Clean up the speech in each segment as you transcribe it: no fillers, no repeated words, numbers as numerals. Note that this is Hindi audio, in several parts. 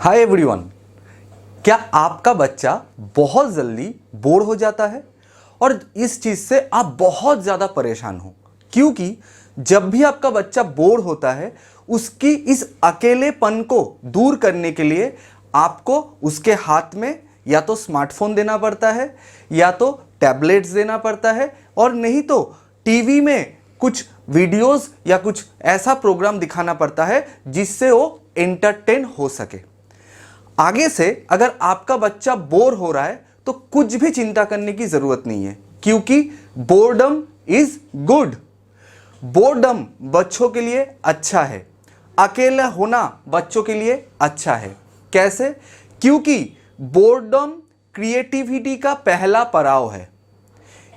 Hi everyone. क्या आपका बच्चा बहुत जल्दी बोर हो जाता है और इस चीज से आप बहुत ज्यादा परेशान हो? क्योंकि जब भी आपका बच्चा बोर होता है उसकी इस अकेलेपन को दूर करने के लिए आपको उसके हाथ में या तो स्मार्टफोन देना पड़ता है या तो टैबलेट्स देना पड़ता है और नहीं तो टीवी में कुछ वीडियोस या कुछ ऐसा प्रोग्राम दिखाना पड़ता है जिससे वो एंटरटेन हो सके। आगे से अगर आपका बच्चा बोर हो रहा है तो कुछ भी चिंता करने की जरूरत नहीं है, क्योंकि बोर्डम इज गुड। बोर्डम बच्चों के लिए अच्छा है, अकेला होना बच्चों के लिए अच्छा है। कैसे? क्योंकि बोर्डम क्रिएटिविटी का पहला पड़ाव है।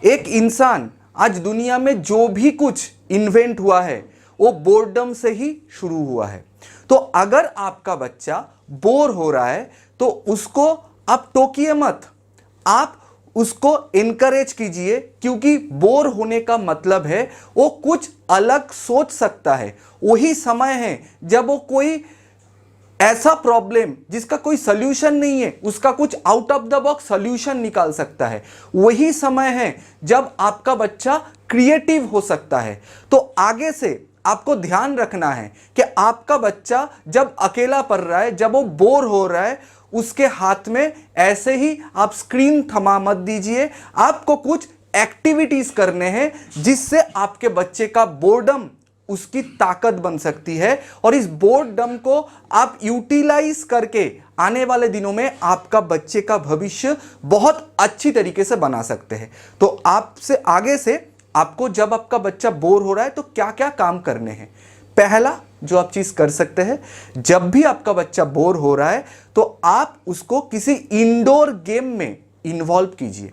एक इंसान आज दुनिया में जो भी कुछ इन्वेंट हुआ है वो बोर्डम से ही शुरू हुआ है। तो अगर आपका बच्चा बोर हो रहा है तो उसको आप टोकिए मत, आप उसको इनकरेज कीजिए, क्योंकि बोर होने का मतलब है वो कुछ अलग सोच सकता है। वही समय है जब वो कोई ऐसा प्रॉब्लम जिसका कोई सॉल्यूशन नहीं है उसका कुछ out of the box solution निकाल सकता है। वही समय है जब आपका बच्चा क्रिएटिव हो सकता है। तो आगे से आपको ध्यान रखना है कि आपका बच्चा जब अकेला पड़ रहा है, जब वो बोर हो रहा है, उसके हाथ में ऐसे ही आप स्क्रीन थमा मत दीजिए। आपको कुछ एक्टिविटीज करने हैं जिससे आपके बच्चे का बोर्डम उसकी ताकत बन सकती है और इस बोर्डम को आप यूटिलाइज करके आने वाले दिनों में आपका बच्चे का भविष्य बहुत अच्छी तरीके से बना सकते हैं। तो आपसे आगे से आपको जब आपका बच्चा बोर हो रहा है तो क्या क्या काम करने हैं। पहला जो आप चीज कर सकते हैं, जब भी आपका बच्चा बोर हो रहा है तो आप उसको किसी इंडोर गेम में इन्वॉल्व कीजिए।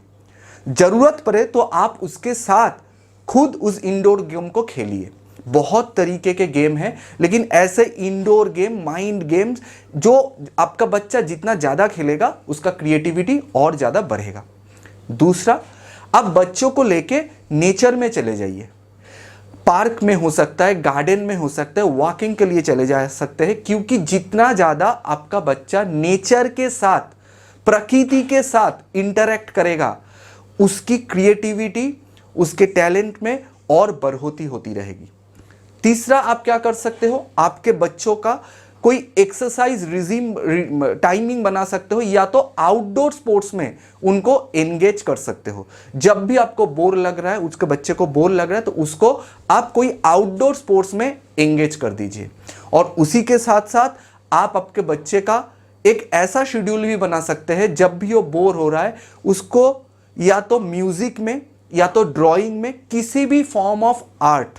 जरूरत पड़े तो आप उसके साथ खुद उस इंडोर गेम को खेलिए। बहुत तरीके के गेम हैं, लेकिन ऐसे इंडोर गेम, माइंड गेम्स जो आपका बच्चा जितना ज्यादा खेलेगा उसका क्रिएटिविटी और ज्यादा बढ़ेगा। दूसरा, आप बच्चों को लेके नेचर में चले जाइए। पार्क में हो सकता है, गार्डन में हो सकता है, वॉकिंग के लिए चले जा सकते हैं, क्योंकि जितना ज्यादा आपका बच्चा नेचर के साथ, प्रकृति के साथ इंटरेक्ट करेगा उसकी क्रिएटिविटी, उसके टैलेंट में और बढ़ोतरी होती रहेगी। तीसरा, आप क्या कर सकते हो, आपके बच्चों का कोई एक्सरसाइज रिजीम टाइमिंग बना सकते हो या तो आउटडोर स्पोर्ट्स में उनको एंगेज कर सकते हो। जब भी आपको बोर लग रहा है, उसके बच्चे को बोर लग रहा है, तो उसको आप कोई आउटडोर स्पोर्ट्स में एंगेज कर दीजिए। और उसी के साथ साथ आप आपके बच्चे का एक ऐसा शेड्यूल भी बना सकते हैं, जब भी वो बोर हो रहा है उसको या तो म्यूजिक में या तो ड्राइंग में, किसी भी फॉर्म ऑफ आर्ट,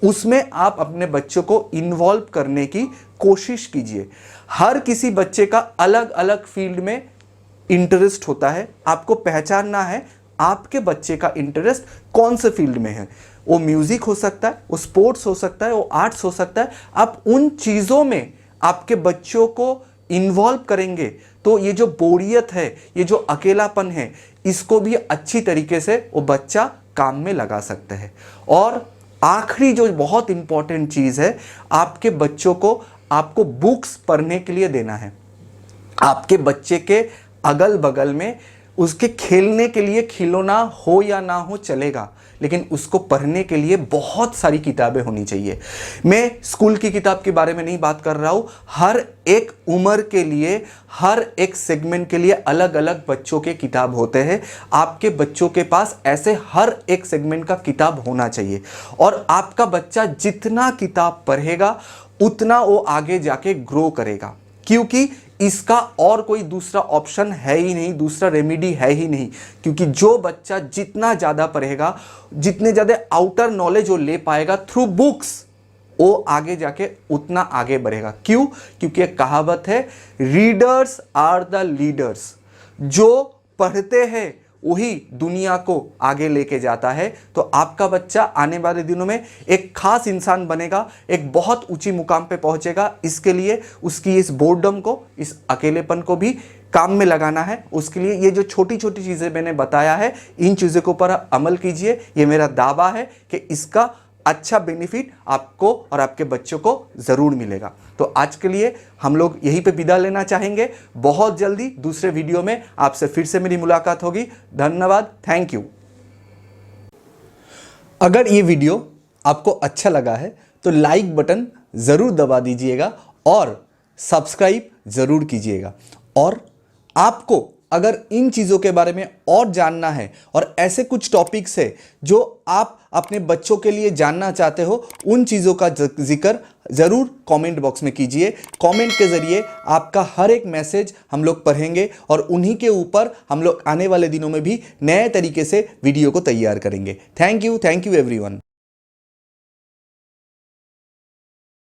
उसमें आप अपने बच्चों को इन्वॉल्व करने की कोशिश कीजिए। हर किसी बच्चे का अलग अलग फील्ड में इंटरेस्ट होता है। आपको पहचानना है आपके बच्चे का इंटरेस्ट कौन से फील्ड में है। वो म्यूजिक हो सकता है, वो स्पोर्ट्स हो सकता है, वो आर्ट्स हो सकता है। आप उन चीजों में आपके बच्चों को इन्वॉल्व करेंगे तो ये जो बोरियत है, ये जो अकेलापन है, इसको भी अच्छी तरीके से वो बच्चा काम में लगा सकता है। और आखिरी जो बहुत इंपॉर्टेंट चीज है, आपके बच्चों को आपको बुक्स पढ़ने के लिए देना है। आपके बच्चे के अगल बगल में उसके खेलने के लिए खिलौना हो या ना हो चलेगा, लेकिन उसको पढ़ने के लिए बहुत सारी किताबें होनी चाहिए। मैं स्कूल की किताब के बारे में नहीं बात कर रहा हूं। हर एक उम्र के लिए, हर एक सेगमेंट के लिए अलग अलग बच्चों के किताब होते हैं। आपके बच्चों के पास ऐसे हर एक सेगमेंट का किताब होना चाहिए। और आपका बच्चा जितना किताब पढ़ेगा उतना वो आगे जाके ग्रो करेगा, क्योंकि इसका और कोई दूसरा ऑप्शन है ही नहीं, दूसरा रेमेडी है ही नहीं। क्योंकि जो बच्चा जितना ज़्यादा पढ़ेगा, जितने ज़्यादा आउटर नॉलेज वो ले पाएगा थ्रू बुक्स, वो आगे जाके उतना आगे बढ़ेगा। क्यों? क्योंकि एक कहावत है, रीडर्स आर द लीडर्स। जो पढ़ते हैं वही दुनिया को आगे लेके जाता है। तो आपका बच्चा आने वाले दिनों में एक खास इंसान बनेगा, एक बहुत ऊंची मुकाम पे पहुंचेगा। इसके लिए उसकी इस बोर्डम को, इस अकेलेपन को भी काम में लगाना है। उसके लिए ये जो छोटी छोटी चीज़ें मैंने बताया है, इन चीज़ों के ऊपर अमल कीजिए। ये मेरा दावा है कि इसका अच्छा बेनिफिट आपको और आपके बच्चों को ज़रूर मिलेगा। तो आज के लिए हम लोग यहीं पे विदा लेना चाहेंगे। बहुत जल्दी दूसरे वीडियो में आपसे फिर से मेरी मुलाकात होगी। धन्यवाद, थैंक यू। अगर ये वीडियो आपको अच्छा लगा है तो लाइक बटन ज़रूर दबा दीजिएगा और सब्सक्राइब ज़रूर कीजिएगा। और आपको अगर इन चीज़ों के बारे में और जानना है और ऐसे कुछ टॉपिक्स है जो आप अपने बच्चों के लिए जानना चाहते हो, उन चीज़ों का जिक्र ज़रूर कमेंट बॉक्स में कीजिए। कमेंट के ज़रिए आपका हर एक मैसेज हम लोग पढ़ेंगे और उन्हीं के ऊपर हम लोग आने वाले दिनों में भी नए तरीके से वीडियो को तैयार करेंगे। Thank you everyone.